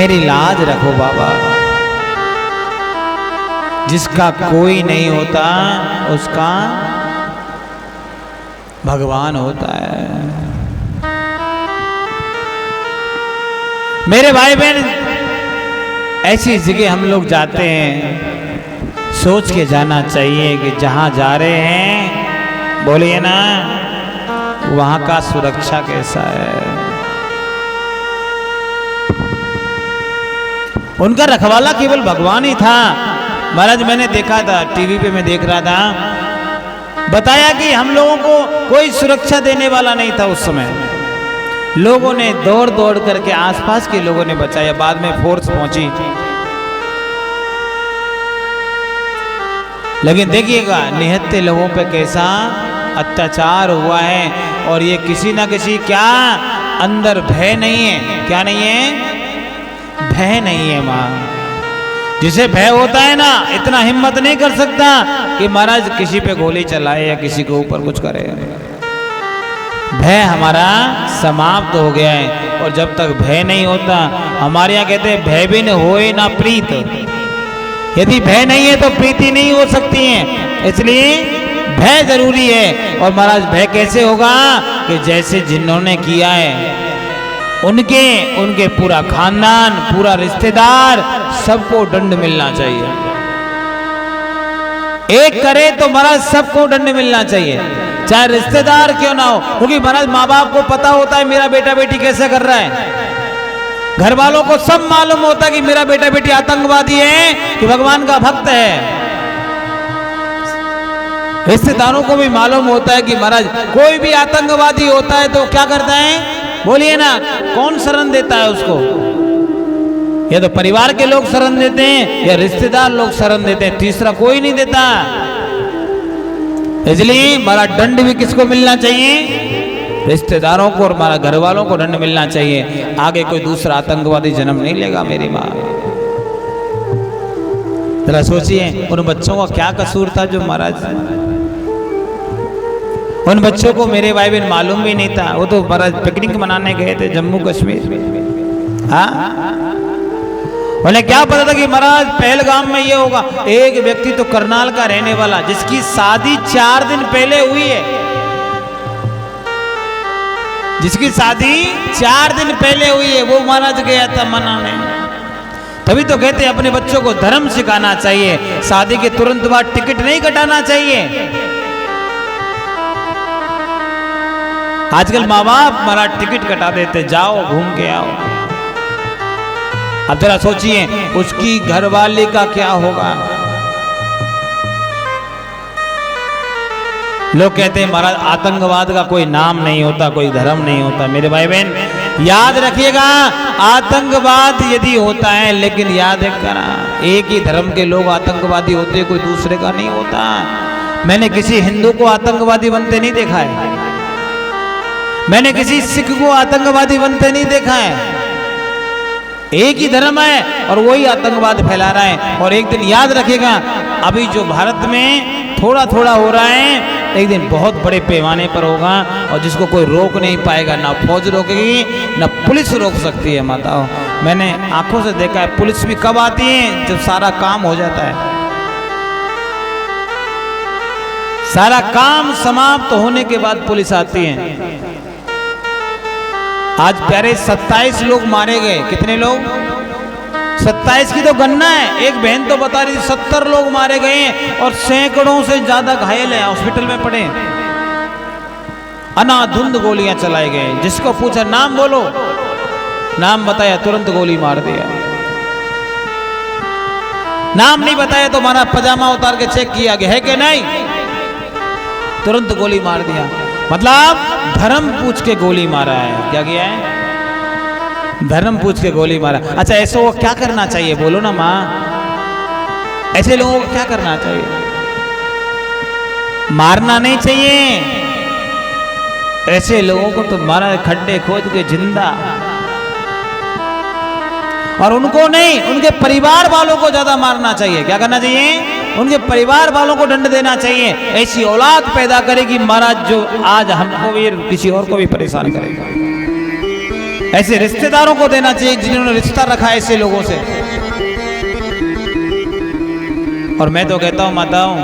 मेरी लाज रखो बाबा। जिसका कोई नहीं होता उसका भगवान होता है। मेरे भाई बहन, ऐसी जगह हम लोग जाते हैं, सोच के जाना चाहिए कि जहां जा रहे हैं, बोलिए ना, वहां का सुरक्षा कैसा है। उनका रखवाला केवल भगवान ही था। महाराज मैंने देखा था, टीवी पे मैं देख रहा था, बताया कि हम लोगों को कोई सुरक्षा देने वाला नहीं था उस समय। लोगों ने दौड़ दौड़ करके, आसपास के लोगों ने बचाया, बाद में फोर्स पहुंची। लेकिन देखिएगा निहत्थे लोगों पे कैसा अत्याचार हुआ है, और ये किसी ना किसी क्या अंदर भय नहीं है। क्या नहीं है? भय नहीं है। मां जिसे भय होता है ना, इतना हिम्मत नहीं कर सकता कि महाराज किसी पे गोली चलाए या किसी के ऊपर कुछ करे। भय हमारा समाप्त हो गया है, और जब तक भय नहीं होता, हमारे यहाँ कहते हैं भय बिन होए ना प्रीत। यदि भय नहीं है तो प्रीति नहीं हो सकती है, इसलिए भय जरूरी है। और महाराज भय कैसे होगा कि जैसे जिन्होंने किया है उनके पूरा खानदान, पूरा रिश्तेदार, सबको दंड मिलना चाहिए। एक करे तो महाराज सबको दंड मिलना चाहिए, चाहे रिश्तेदार क्यों ना हो। क्योंकि महाराज माँ बाप को पता होता है मेरा बेटा बेटी कैसे कर रहा है, घर वालों को सब मालूम होता है कि मेरा बेटा बेटी आतंकवादी है कि भगवान का भक्त है। रिश्तेदारों को भी मालूम होता है कि महाराज कोई भी आतंकवादी होता है तो क्या करता है, बोलिए ना, कौन शरण देता है उसको? या तो परिवार के लोग शरण देते हैं या रिश्तेदार लोग शरण देते हैं, तीसरा कोई नहीं देता। इसलिए हमारा दंड भी किसको मिलना चाहिए? रिश्तेदारों को और हमारा घर वालों को दंड मिलना चाहिए। आगे कोई दूसरा आतंकवादी जन्म नहीं लेगा मेरी माँ। जरा सोचिए उन बच्चों का क्या कसूर था जो महाराज, उन बच्चों को मेरे भाई बहन मालूम भी नहीं था। वो तो महाराज पिकनिक मनाने गए थे जम्मू कश्मीर। हाँ, उन्हें क्या पता था कि महाराज पहलगाम में ये होगा। एक व्यक्ति तो करनाल का रहने वाला, जिसकी शादी 4 दिन पहले हुई है, जिसकी शादी 4 दिन पहले हुई है, वो महाराज गया था मनाने। तभी तो कहते हैं अपने बच्चों को धर्म सिखाना चाहिए, शादी के तुरंत बाद टिकट नहीं कटाना चाहिए। आजकल माँ बाप हमारा टिकट कटा देते, जाओ घूम के आओ। अब जरा सोचिए उसकी घरवाली का क्या होगा। लोग कहते हैं महाराज आतंकवाद का कोई नाम नहीं होता, कोई धर्म नहीं होता। मेरे भाई बहन याद रखिएगा, आतंकवाद यदि होता है, लेकिन याद रखना एक ही धर्म के लोग आतंकवादी होते, कोई दूसरे का नहीं होता। मैंने किसी हिंदू को आतंकवादी बनते नहीं देखा है, मैंने किसी सिख को आतंकवादी बनते नहीं देखा है। एक ही धर्म है और वही आतंकवाद फैला रहा है। और एक दिन याद रखिएगा, अभी जो भारत में थोड़ा थोड़ा हो रहा है, एक दिन बहुत बड़े पैमाने पर होगा, और जिसको कोई रोक नहीं पाएगा। ना फौज रोकेगी, ना पुलिस रोक सकती है। माताओं, मैंने आंखों से देखा है। पुलिस भी कब आती है? जब सारा काम हो जाता है। सारा काम समाप्त होने के बाद पुलिस आती है। आज प्यारे 27 लोग मारे गए। कितने लोग? 27 की तो गणना है। एक बहन तो बता रही थी 70 लोग मारे गए और सैकड़ों से ज्यादा घायल हैं, हॉस्पिटल में पड़े। अनाधुंध गोलियां चलाए गए। जिसको पूछा नाम बोलो, नाम बताया तुरंत गोली मार दिया। नाम नहीं बताया तो हमारा पजामा उतार के चेक किया गया है कि नहीं, तुरंत गोली मार दिया। मतलब धर्म पूछ के गोली मारा है। क्या किया है? धर्म पूछ के गोली मारा। अच्छा, ऐसे वो क्या करना चाहिए? बोलो ना माँ, ऐसे लोगों को क्या करना चाहिए? मारना नहीं चाहिए। ऐसे लोगों को तो मारा, खड्डे खोद के जिंदा। और उनको नहीं, उनके परिवार वालों को ज्यादा मारना चाहिए। क्या करना चाहिए? उनके परिवार वालों को दंड देना चाहिए। ऐसी औलाद पैदा करेगी महाराज जो आज हमको भी किसी और को भी परेशान करेगा। ऐसे रिश्तेदारों को देना चाहिए जिन्होंने रिश्ता रखा है ऐसे लोगों से। और मैं तो कहता हूं माताओं,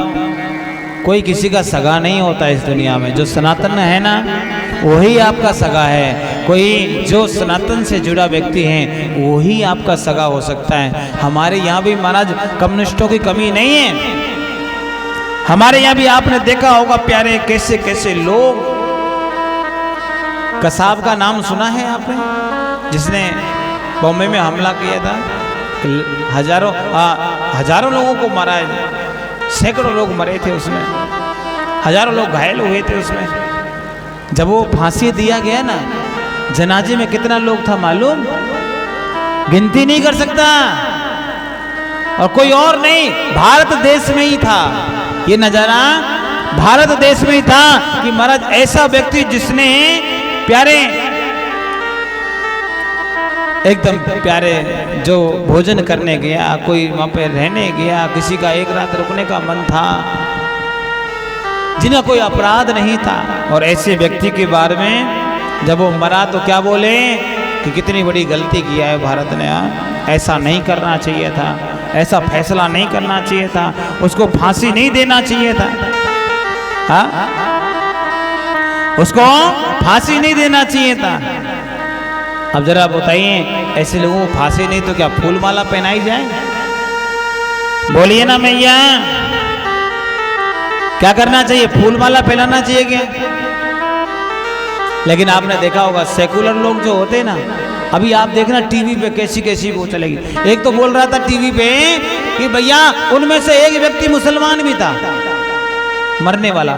कोई किसी का सगा नहीं होता इस दुनिया में। जो सनातन है ना वही आपका सगा है। कोई जो सनातन से जुड़ा व्यक्ति है वही आपका सगा हो सकता है। हमारे यहाँ भी महाराज कम्युनिस्टों की कमी नहीं है। हमारे यहाँ भी आपने देखा होगा प्यारे कैसे कैसे लोग। कसाब का नाम सुना है आपने, जिसने बॉम्बे में हमला किया था, हजारों लोगों को मारा है, सैकड़ों लोग मरे थे उसमें, हजारों लोग घायल हुए थे उसमें। जब वो फांसी दिया गया ना, जनाजे में कितना लोग था मालूम? गिनती नहीं कर सकता। और कोई और नहीं, भारत देश में ही था ये नजारा। भारत देश में ही था कि महाराज ऐसा व्यक्ति जिसने प्यारे एकदम प्यारे जो भोजन करने गया, कोई वहां पे रहने गया, किसी का एक रात रुकने का मन था, जिनका कोई अपराध नहीं था, और ऐसे व्यक्ति के बारे में जब वो मरा तो क्या बोले कि कितनी बड़ी गलती किया है भारत ने। ऐसा नहीं करना चाहिए था, ऐसा फैसला नहीं करना चाहिए था, उसको फांसी नहीं देना चाहिए था। हाँ, उसको फांसी नहीं देना चाहिए था। अब जरा बताइए, ऐसे लोगों को फांसी नहीं तो क्या फूल माला पहनाई जाए? बोलिए ना मैया, क्या करना चाहिए? फूल माला पहनाना चाहिए क्या? लेकिन आपने देखा होगा सेकुलर लोग जो होते हैं ना, अभी आप देखना टीवी पे कैसी कैसी वो चलेगी। एक तो बोल रहा था टीवी पे कि भैया उनमें से एक व्यक्ति मुसलमान भी था मरने वाला।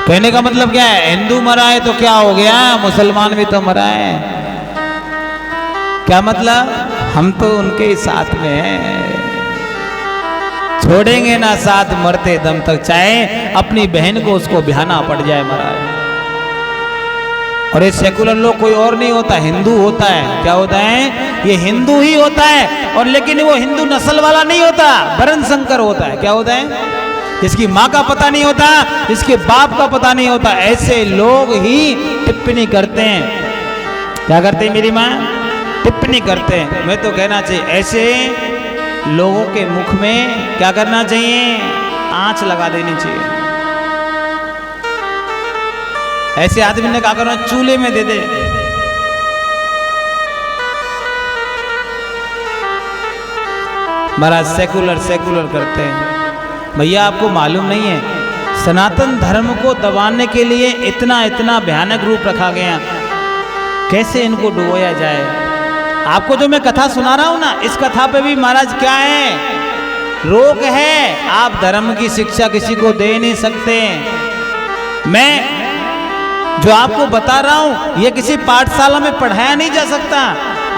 कहने का मतलब क्या है? हिंदू मरा है तो क्या हो गया, मुसलमान भी तो मरा है। क्या मतलब? हम तो उनके ही साथ में हैं, छोड़ेंगे ना साथ मरते दम तक, चाहे अपनी बहन को उसको ब्याहना पड़ जाए महाराज। और ये सेकुलर लोग कोई और नहीं होता, हिंदू होता है। क्या होता है? ये हिंदू ही होता है। और लेकिन वो हिंदू नस्ल वाला नहीं होता, वर्ण संकर होता है। क्या होता है? जिसकी माँ का पता नहीं होता, जिसके बाप का पता नहीं होता, ऐसे लोग ही टिप्पणी करते हैं। क्या करते हैं मेरी माँ? टिप्पणी करते हैं। मैं तो कहना चाहिए ऐसे लोगों के मुख में क्या करना चाहिए? आंच लगा देनी चाहिए। ऐसे आदमी ने क्या करना? चूल्हे में दे दे। महाराज सेकुलर करते हैं। भैया आपको मालूम नहीं है, सनातन धर्म को दबाने के लिए इतना भयानक रूप रखा गया। कैसे इनको डुबोया जाए? आपको जो मैं कथा सुना रहा हूं ना, इस कथा पे भी महाराज क्या है? रोक है। आप धर्म की शिक्षा किसी को दे नहीं सकते। मैं जो आपको बता रहा हूं ये किसी पाठशाला में पढ़ाया नहीं जा सकता।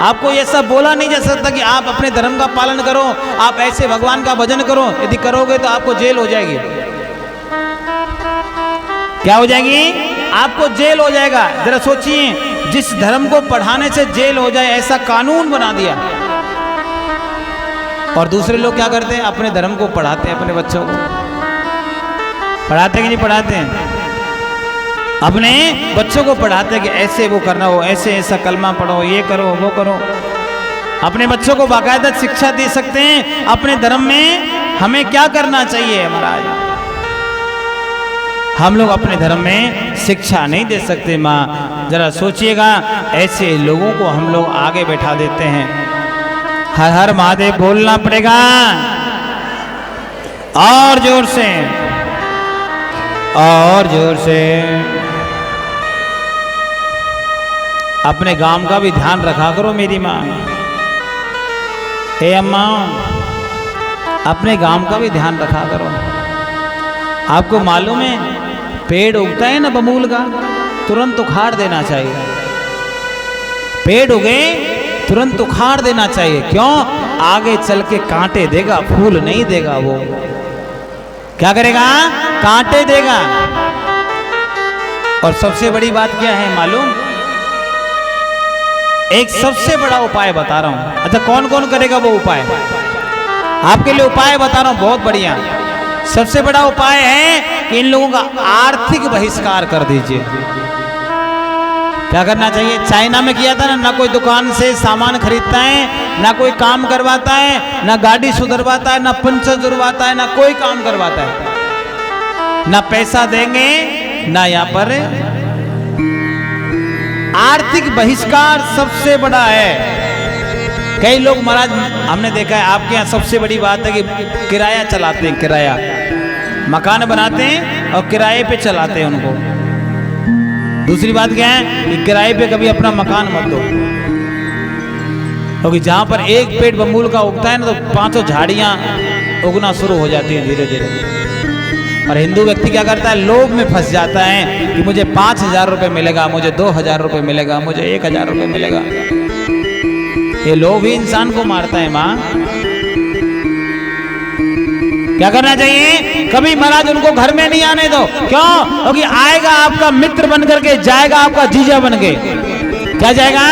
आपको ये सब बोला नहीं जा सकता कि आप अपने धर्म का पालन करो, आप ऐसे भगवान का भजन करो। यदि करोगे तो आपको जेल हो जाएगी। क्या हो जाएगी? आपको जेल हो जाएगा। जरा सोचिए, जिस धर्म को पढ़ाने से जेल हो जाए ऐसा कानून बना दिया। और दूसरे लोग क्या करते हैं? अपने धर्म को पढ़ाते हैं, अपने बच्चों को पढ़ाते कि नहीं पढ़ाते हैं? अपने बच्चों को पढ़ाते कि ऐसे वो करना हो, ऐसे ऐसा कलमा पढ़ो, ये करो वो करो। अपने बच्चों को बाकायदा शिक्षा दे सकते हैं अपने धर्म में हमें क्या करना चाहिए। महाराज हम लोग अपने धर्म में शिक्षा नहीं दे सकते। माँ जरा सोचिएगा, ऐसे लोगों को हम लोग आगे बैठा देते हैं। हर हर महादेव बोलना पड़ेगा और जोर से, और जोर से। अपने गांव का भी ध्यान रखा करो मेरी माँ। हे अम्मा, अपने गांव का भी ध्यान रखा करो। आपको मालूम है पेड़ उगता है ना बबूल का, तुरंत उखाड़ देना चाहिए। पेड़ उगे तुरंत उखाड़ देना चाहिए। क्यों? आगे चल के कांटे देगा, फूल नहीं देगा। वो क्या करेगा? कांटे देगा। और सबसे बड़ी बात क्या है मालूम? एक सबसे बड़ा उपाय बता रहा हूं। अच्छा, कौन कौन करेगा वो उपाय? आपके लिए उपाय बता रहा हूं, बहुत बढ़िया। सबसे बड़ा उपाय है कि इन लोगों का आर्थिक बहिष्कार कर दीजिए। क्या करना चाहिए? चाइना में किया था ना कोई दुकान से सामान खरीदता है, ना कोई काम करवाता है, ना गाड़ी सुधरवाता है, ना पंचर जुड़वाता है, ना कोई काम करवाता है, ना पैसा देंगे, ना यहाँ पर आर्थिक बहिष्कार सबसे बड़ा है। कई लोग महाराज हमने देखा है आपके यहाँ सबसे बड़ी बात है कि किराया चलाते हैं, किराया मकान बनाते हैं और किराए पे चलाते हैं उनको। दूसरी बात क्या है कि किराए पे कभी अपना मकान मत दो, क्योंकि जहां पर एक पेड़ बबूल का उगता है ना तो 500 झाड़ियां उगना शुरू हो जाती हैं धीरे धीरे। और हिंदू व्यक्ति क्या करता है? लोभ में फंस जाता है कि मुझे 5,000 रुपये मिलेगा, मुझे 2,000 रुपये मिलेगा, मुझे 1,000 रुपये मिलेगा। ये लोभ ही इंसान को मारता है। माँ क्या करना चाहिए? कभी महाराज उनको घर में नहीं आने दो। क्यों? क्योंकि आएगा आपका मित्र बन करके, जाएगा आपका जीजा बन के। क्या जाएगा?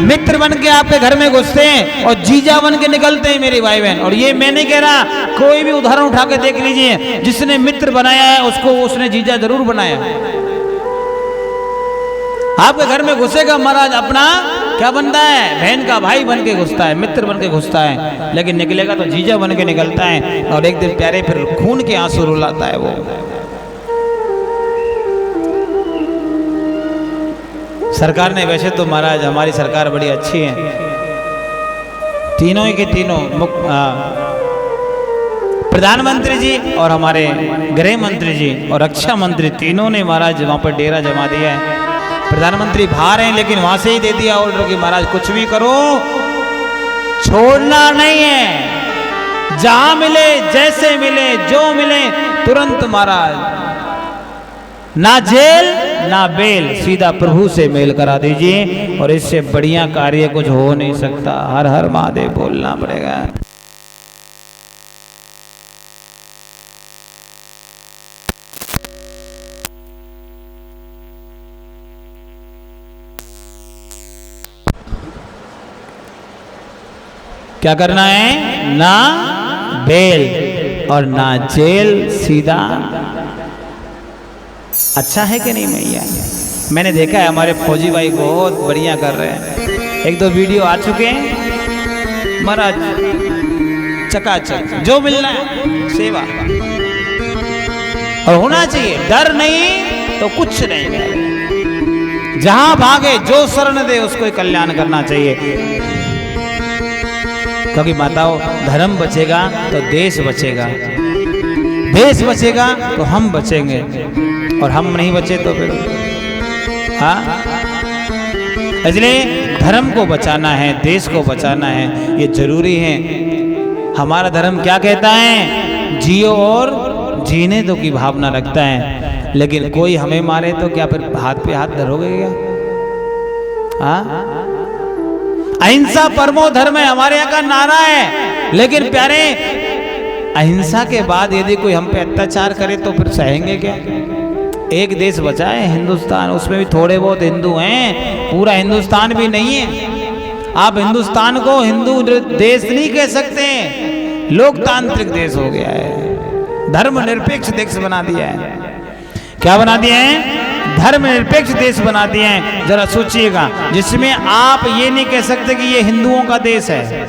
मित्र बन के आपके घर में घुसते हैं और जीजा बन के निकलते हैं मेरी भाई बहन। और ये मैं नहीं कह रहा, कोई भी उदाहरण उठा के देख लीजिए, जिसने मित्र बनाया है उसको उसने जीजा जरूर बनाया। आपके घर में घुसेगा महाराज, अपना क्या बनता है? बहन का भाई बन के घुसता है, मित्र बन के घुसता है, लेकिन निकलेगा तो जीजा बन के निकलता है। और एक दिन प्यारे फिर खून के आंसू रुलाता है वो। सरकार ने, वैसे तो महाराज हमारी सरकार बड़ी अच्छी है, तीनों के तीनों प्रधानमंत्री जी और हमारे गृह मंत्री जी और रक्षा मंत्री तीनों ने महाराज वहां पर डेरा जमा दिया है। प्रधानमंत्री बाहर हैं लेकिन वहां से ही दे दिया ऑर्डर कि महाराज कुछ भी करो, छोड़ना नहीं है। जहां मिले, जैसे मिले, जो मिले तुरंत महाराज, ना जेल ना बेल, सीधा प्रभु से मेल करा दीजिए। और इससे बढ़िया कार्य कुछ हो नहीं सकता। हर हर महादेव बोलना पड़ेगा। क्या करना है? ना बेल और ना जेल, सीधा। अच्छा है कि नहीं मैया? मैंने देखा है हमारे फौजी भाई बहुत बढ़िया कर रहे हैं। एक दो वीडियो आ चुके हैं महाराज, चकाचक जो मिलना है सेवा। और होना चाहिए, डर नहीं तो कुछ नहीं। जहां भागे जो शरण दे उसको कल्याण करना चाहिए। क्योंकि माताओं, धर्म बचेगा तो देश बचेगा, देश बचेगा तो हम बचेंगे, और हम नहीं बचे तो फिर हाँ। इसलिए धर्म को बचाना है, देश को बचाना है, ये जरूरी है। हमारा धर्म क्या कहता है? जियो और जीने दो की भावना रखता है। लेकिन कोई हमें मारे तो क्या फिर हाथ पे हाथ धरोगे क्या? हाँ, अहिंसा परमो धर्म है हमारे यहाँ का नारा है। लेकिन प्यारे, अहिंसा के बाद यदि कोई हम पे अत्याचार करे तो फिर सहेंगे क्या? एक देश बचा है हिंदुस्तान, उसमें भी थोड़े बहुत हिंदू हैं, पूरा हिंदुस्तान भी नहीं है। आप हिंदुस्तान को हिंदू देश नहीं कह सकते, लोकतांत्रिक देश हो गया है, धर्मनिरपेक्ष देश बना दिया है। क्या बना दिया है? धर्मनिरपेक्ष देश बना दिए हैं। जरा सोचिएगा, जिसमें आप ये नहीं कह सकते कि ये हिंदुओं का देश है।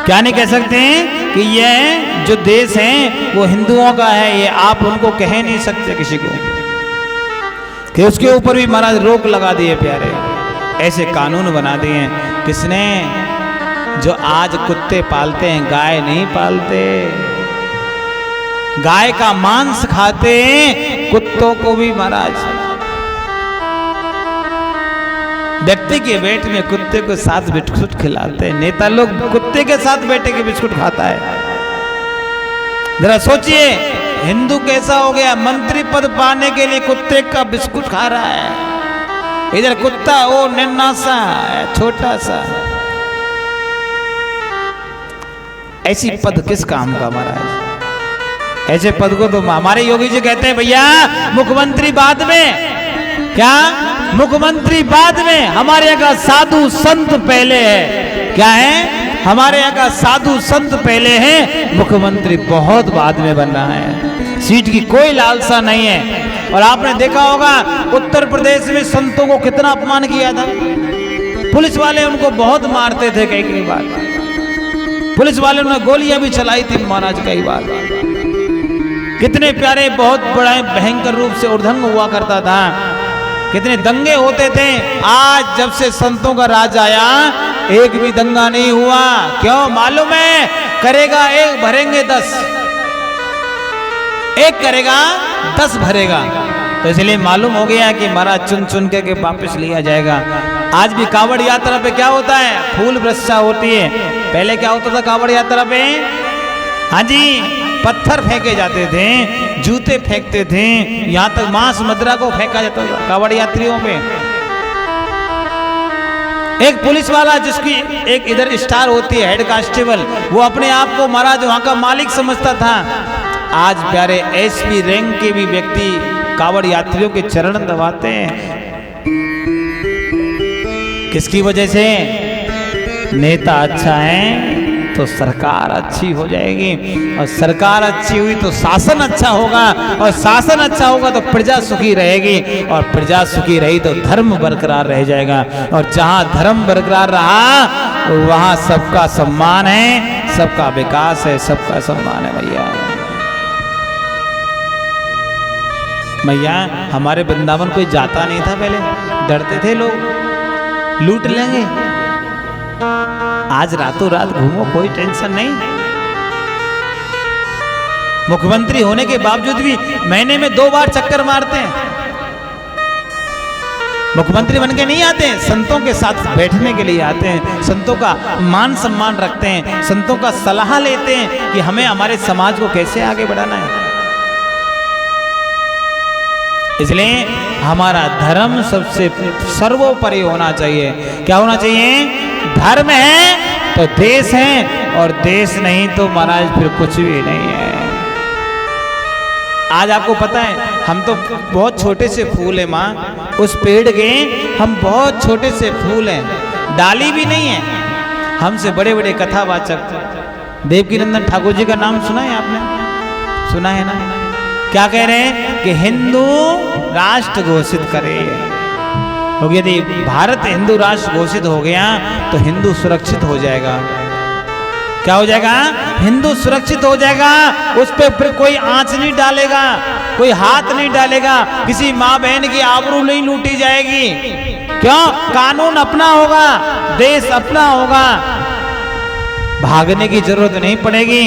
क्या नहीं कह सकते हैं कि ये जो देश है वो हिंदुओं का है, ये आप उनको कह नहीं सकते किसी को, कि उसके ऊपर भी महाराज रोक लगा दिए प्यारे। ऐसे कानून बना दिए हैं। किसने? जो आज कुत्ते पालते हैं, गाय नहीं पालते, गाय का मांस खाते हैं, कुत्तों को भी महाराज। व्यक्ति के पेट में कुत्ते को साथ बिस्कुट खिलाते हैं। नेता लोग कुत्ते के साथ बैठे के बिस्कुट खाता है। जरा सोचिए, हिंदू कैसा हो गया? मंत्री पद पाने के लिए कुत्ते का बिस्कुट खा रहा है। इधर कुत्ता वो नन्हा सा छोटा सा, ऐसी पद किस काम का महाराज? ऐसे पद को तो हमारे योगी जी कहते हैं भैया मुख्यमंत्री बाद में। क्या? मुख्यमंत्री बाद में। हमारे यहाँ का साधु संत पहले है। क्या है? हमारे यहाँ का साधु संत पहले है, मुख्यमंत्री बहुत बाद में बन रहा है। सीट की कोई लालसा नहीं है। और आपने देखा होगा उत्तर प्रदेश में संतों को कितना अपमान किया था। पुलिस वाले उनको बहुत मारते थे कई बार, पुलिस वाले ने गोलियां भी चलाई थी महाराज कई बार। कितने प्यारे, बहुत बड़ा भयंकर रूप से उर्दंग हुआ करता था, कितने दंगे होते थे। आज जब से संतों का राज आया एक भी दंगा नहीं हुआ। क्यों मालूम है? करेगा एक भरेंगे 10, एक करेगा 10 भरेगा। तो इसलिए मालूम हो गया कि महाराज चुन चुन के वापस लिया जाएगा। आज भी कावड़ यात्रा पे क्या होता है? फूल वर्षा होती है। पहले क्या होता था कावड़ यात्रा पे? हाँ जी, पत्थर फेंके जाते थे, जूते फेंकते थे, यहाँ तक मांस मदिरा को फेंका जाता था कावड़ यात्रियों पे। एक पुलिस वाला जिसकी एक इधर स्टार होती है हेड कांस्टेबल, वो अपने आप को महाराज वहां का मालिक समझता था। आज प्यारे एसपी रैंक के भी व्यक्ति कावड़ यात्रियों के चरण दबाते हैं। किसकी वजह से? नेता अच्छा है तो सरकार अच्छी हो जाएगी, और सरकार अच्छी हुई तो शासन अच्छा होगा, और शासन अच्छा होगा तो प्रजा सुखी रहेगी, और प्रजा सुखी रही तो धर्म बरकरार रह जाएगा। और जहां धर्म बरकरार रहा वहां सबका सम्मान है, सबका विकास है, सबका सम्मान है। भैया हमारे वृंदावन कोई जाता नहीं था पहले, डरते थे लोग लूट लेंगे। आज रातों रात घूमो, कोई टेंशन नहीं। मुख्यमंत्री होने के बावजूद भी महीने में 2 बार चक्कर मारते हैं। मुख्यमंत्री बन के नहीं आते हैं, संतों के साथ बैठने के लिए आते हैं, संतों का मान सम्मान रखते हैं, संतों का सलाह लेते हैं कि हमें हमारे समाज को कैसे आगे बढ़ाना है। इसलिए हमारा धर्म सबसे सर्वोपरि होना चाहिए। क्या होना चाहिए? धर्म है तो देश है, और देश नहीं तो महाराज फिर कुछ भी नहीं है। आज आपको पता है हम तो बहुत छोटे से फूल है माँ, उस पेड़ के हम बहुत छोटे से फूल हैं, डाली भी नहीं है। हमसे बड़े बड़े कथावाचक देवकीनंदन ठाकुर जी का नाम सुना है आपने? सुना है ना? क्या कह रहे हैं कि हिंदू राष्ट्र घोषित करे। तो यदि भारत हिंदू राष्ट्र घोषित हो गया तो हिंदू सुरक्षित हो जाएगा। क्या हो जाएगा? हिंदू सुरक्षित हो जाएगा। उस पे फिर कोई आंच नहीं डालेगा, कोई हाथ नहीं डालेगा, किसी माँ बहन की आबरू नहीं लूटी जाएगी। क्यों? कानून अपना होगा, देश अपना होगा, भागने की जरूरत नहीं पड़ेगी।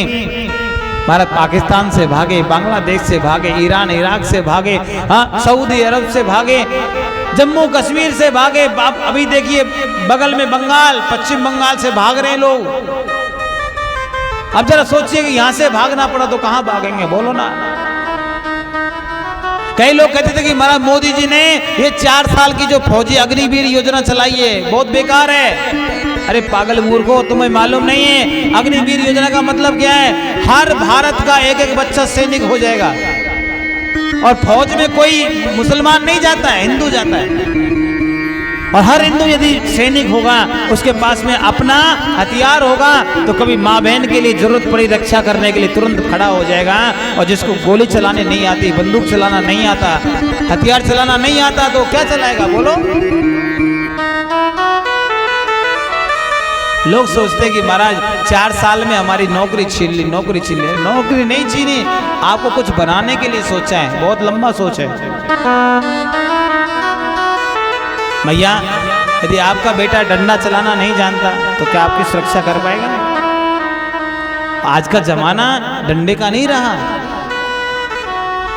भारत पाकिस्तान से भागे, बांग्लादेश से भागे, ईरान इराक से भागे, हाँ सऊदी अरब से भागे, जम्मू कश्मीर से भागे। अभी देखिए बगल में बंगाल, पश्चिम बंगाल से भाग रहे हैं लोग। अब जरा सोचिए कि यहां से भागना पड़ा तो कहां भागेंगे? बोलो ना। कई लोग कहते थे कि महाराज मोदी जी ने ये 4 साल की जो फौजी अग्निवीर योजना चलाई है बहुत बेकार है। अरे पागल मूर्खो, तुम्हें मालूम नहीं है अग्निवीर योजना का मतलब क्या है? हर भारत का एक एक बच्चा सैनिक हो जाएगा, और फौज में कोई मुसलमान नहीं जाता है, हिंदू जाता है। और हर हिंदू यदि सैनिक होगा, उसके पास में अपना हथियार होगा, तो कभी माँ बहन के लिए जरूरत पड़ी रक्षा करने के लिए तुरंत खड़ा हो जाएगा। और जिसको गोली चलाने नहीं आती, बंदूक चलाना नहीं आता, हथियार चलाना नहीं आता, तो क्या चलाएगा? बोलो। लोग सोचते कि महाराज 4 साल में हमारी नौकरी छीन ली, नौकरी छीन ली। नौकरी नहीं छीनी, आपको कुछ बनाने के लिए सोचा है, बहुत लंबा सोच है। भैया यदि आपका बेटा डंडा चलाना नहीं जानता तो क्या आपकी सुरक्षा कर पाएगा? आज का जमाना डंडे का नहीं रहा,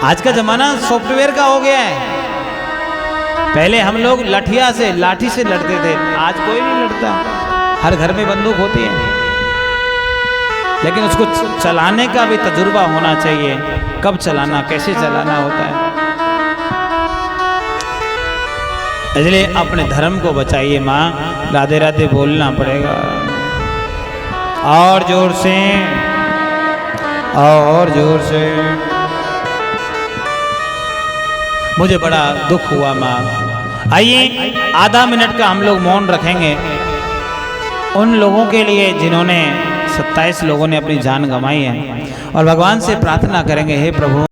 आज का जमाना सॉफ्टवेयर का हो गया है। पहले हम लोग लाठी से लड़ते थे, आज कोई नहीं लड़ता। हर घर में बंदूक होती है, लेकिन उसको चलाने का भी तजुर्बा होना चाहिए, कब चलाना, कैसे चलाना होता है। इसलिए अपने धर्म को बचाइए माँ, राधे राधे बोलना पड़ेगा और जोर से, और जोर से। मुझे बड़ा दुख हुआ माँ। आइए आधा मिनट का हम लोग मौन रखेंगे उन लोगों के लिए जिन्होंने 27 लोगों ने अपनी जान गंवाई है, और भगवान से प्रार्थना करेंगे, हे प्रभु